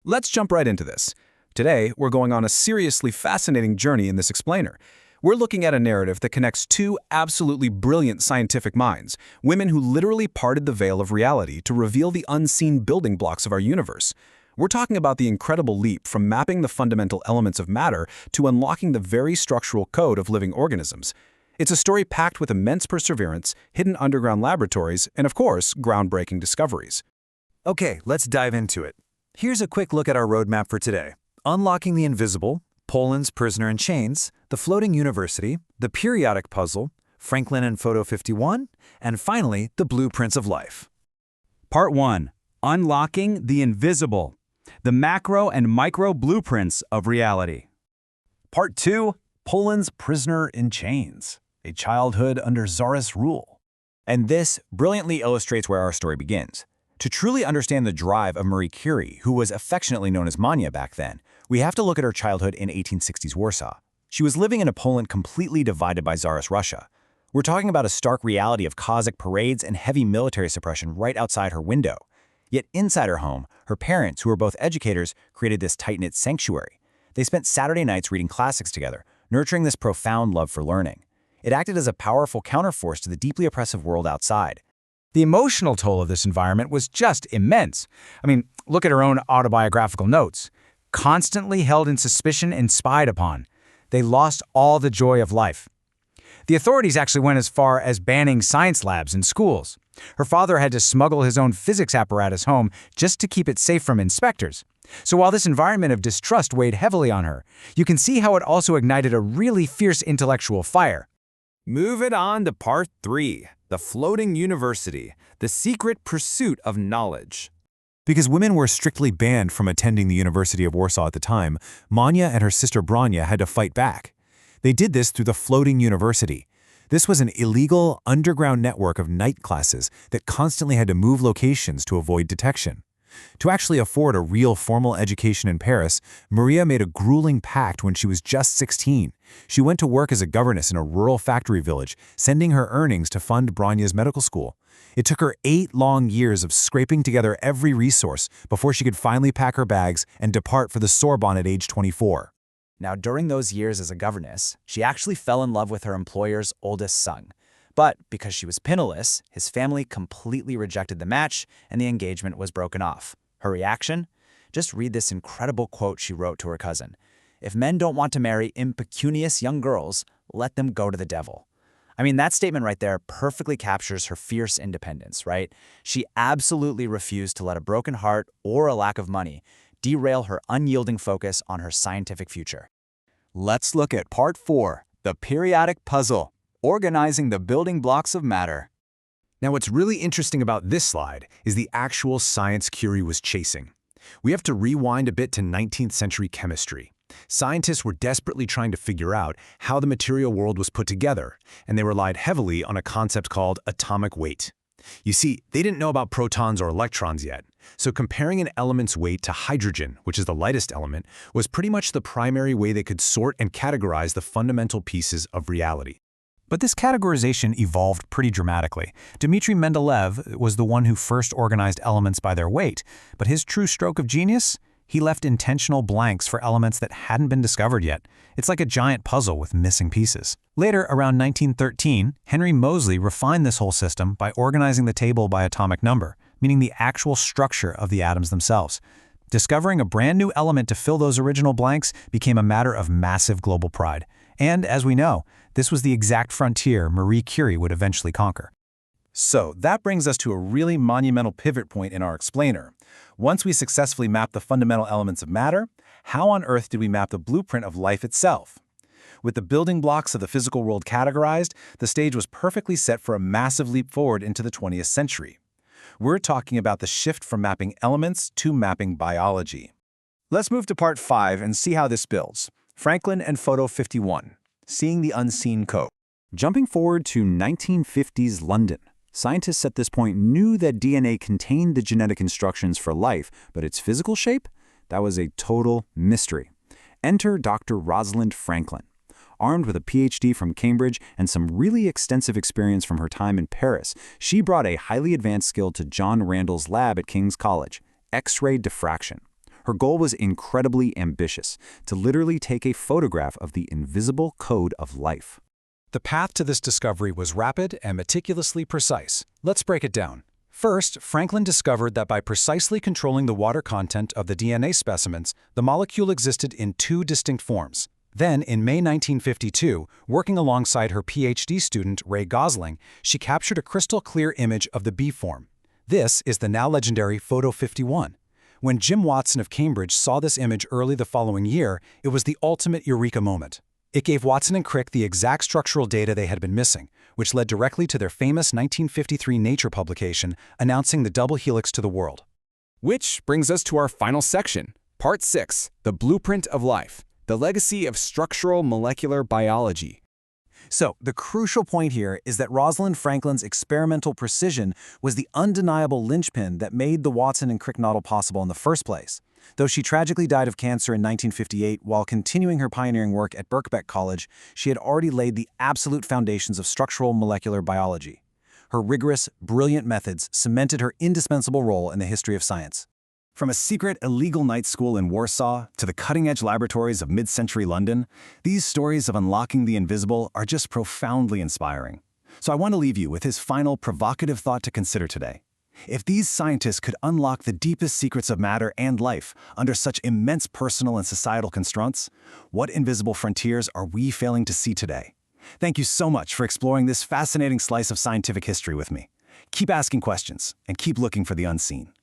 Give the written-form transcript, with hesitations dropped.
Let's jump right into this. Today, we're going on a seriously fascinating journey in this explainer. We're looking at a narrative that connects two absolutely brilliant scientific minds, women who literally parted the veil of reality to reveal the unseen building blocks of our universe. We're talking about the incredible leap from mapping the fundamental elements of matter to unlocking the very structural code of living organisms. It's a story packed with immense perseverance, hidden underground laboratories, and of course, groundbreaking discoveries. Okay, let's dive into it. Here's a quick look at our roadmap for today. Unlocking the invisible, Poland's prisoner in chains, the floating university, the periodic puzzle, Franklin and Photo 51, and finally, the blueprints of life. Part 1. Unlocking the invisible. The macro and micro blueprints of reality. Part 2. Poland's prisoner in chains. A childhood under Tsarist rule. And this brilliantly illustrates where our story begins. To truly understand the drive of Marie Curie, who was affectionately known as Mania back then, we have to look at her childhood in 1860s Warsaw. She was living in a Poland completely divided by Tsarist Russia. We're talking about a stark reality of Cossack parades and heavy military suppression right outside her window. Yet inside her home, her parents, who were both educators, created this tight-knit sanctuary. They spent Saturday nights reading classics together, nurturing this profound love for learning. It acted as a powerful counterforce to the deeply oppressive world outside. The emotional toll of this environment was just immense. Look at her own autobiographical notes. Constantly held in suspicion and spied upon. They lost all the joy of life. The authorities actually went as far as banning science labs in schools. Her father had to smuggle his own physics apparatus home just to keep it safe from inspectors. So while this environment of distrust weighed heavily on her, you can see how it also ignited a really fierce intellectual fire. Move it on to Part 3, the floating university, the secret pursuit of knowledge. Because women were strictly banned from attending the University of Warsaw at the time, Mania and her sister Brania had to fight back. They did this through the floating university. This was an illegal, underground network of night classes that constantly had to move locations to avoid detection. To actually afford a real formal education in Paris, Maria made a grueling pact when she was just 16. She went to work as a governess in a rural factory village, sending her earnings to fund Brania's medical school. It took her 8 long years of scraping together every resource before she could finally pack her bags and depart for the Sorbonne at age 24. Now, during those years as a governess, she actually fell in love with her employer's oldest son. But because she was penniless, his family completely rejected the match and the engagement was broken off. Her reaction? Just read this incredible quote she wrote to her cousin. "If men don't want to marry impecunious young girls, let them go to the devil." That statement right there perfectly captures her fierce independence, right? She absolutely refused to let a broken heart or a lack of money derail her unyielding focus on her scientific future. Let's look at Part 4, the periodic puzzle. Organizing the building blocks of matter. Now, what's really interesting about this slide is the actual science Curie was chasing. We have to rewind a bit to 19th century chemistry. Scientists were desperately trying to figure out how the material world was put together, and they relied heavily on a concept called atomic weight. You see, they didn't know about protons or electrons yet, so comparing an element's weight to hydrogen, which is the lightest element, was pretty much the primary way they could sort and categorize the fundamental pieces of reality. But this categorization evolved pretty dramatically. Dmitri Mendeleev was the one who first organized elements by their weight, but his true stroke of genius? He left intentional blanks for elements that hadn't been discovered yet. It's like a giant puzzle with missing pieces. Later, around 1913, Henry Moseley refined this whole system by organizing the table by atomic number, meaning the actual structure of the atoms themselves. Discovering a brand new element to fill those original blanks became a matter of massive global pride. And as we know, this was the exact frontier Marie Curie would eventually conquer. So that brings us to a really monumental pivot point in our explainer. Once we successfully mapped the fundamental elements of matter, how on earth did we map the blueprint of life itself? With the building blocks of the physical world categorized, the stage was perfectly set for a massive leap forward into the 20th century. We're talking about the shift from mapping elements to mapping biology. Let's move to Part 5 and see how this builds. Franklin and Photo 51, Seeing the Unseen Code. Jumping forward to 1950s London, scientists at this point knew that DNA contained the genetic instructions for life, but its physical shape? That was a total mystery. Enter Dr. Rosalind Franklin. Armed with a PhD from Cambridge and some really extensive experience from her time in Paris, she brought a highly advanced skill to John Randall's lab at King's College, X-ray diffraction. Her goal was incredibly ambitious, to literally take a photograph of the invisible code of life. The path to this discovery was rapid and meticulously precise. Let's break it down. First, Franklin discovered that by precisely controlling the water content of the DNA specimens, the molecule existed in two distinct forms. Then, in May 1952, working alongside her PhD student, Ray Gosling, she captured a crystal-clear image of the B form. This is the now legendary Photo 51. When Jim Watson of Cambridge saw this image early the following year, it was the ultimate eureka moment. It gave Watson and Crick the exact structural data they had been missing, which led directly to their famous 1953 Nature publication announcing the double helix to the world. Which brings us to our final section, Part 6, The Blueprint of Life, the Legacy of Structural Molecular Biology. So, the crucial point here is that Rosalind Franklin's experimental precision was the undeniable linchpin that made the Watson and Crick model possible in the first place. Though she tragically died of cancer in 1958 while continuing her pioneering work at Birkbeck College, she had already laid the absolute foundations of structural molecular biology. Her rigorous, brilliant methods cemented her indispensable role in the history of science. From a secret, illegal night school in Warsaw to the cutting-edge laboratories of mid-century London, these stories of unlocking the invisible are just profoundly inspiring. So I want to leave you with his final provocative thought to consider today. If these scientists could unlock the deepest secrets of matter and life under such immense personal and societal constraints, what invisible frontiers are we failing to see today? Thank you so much for exploring this fascinating slice of scientific history with me. Keep asking questions and keep looking for the unseen.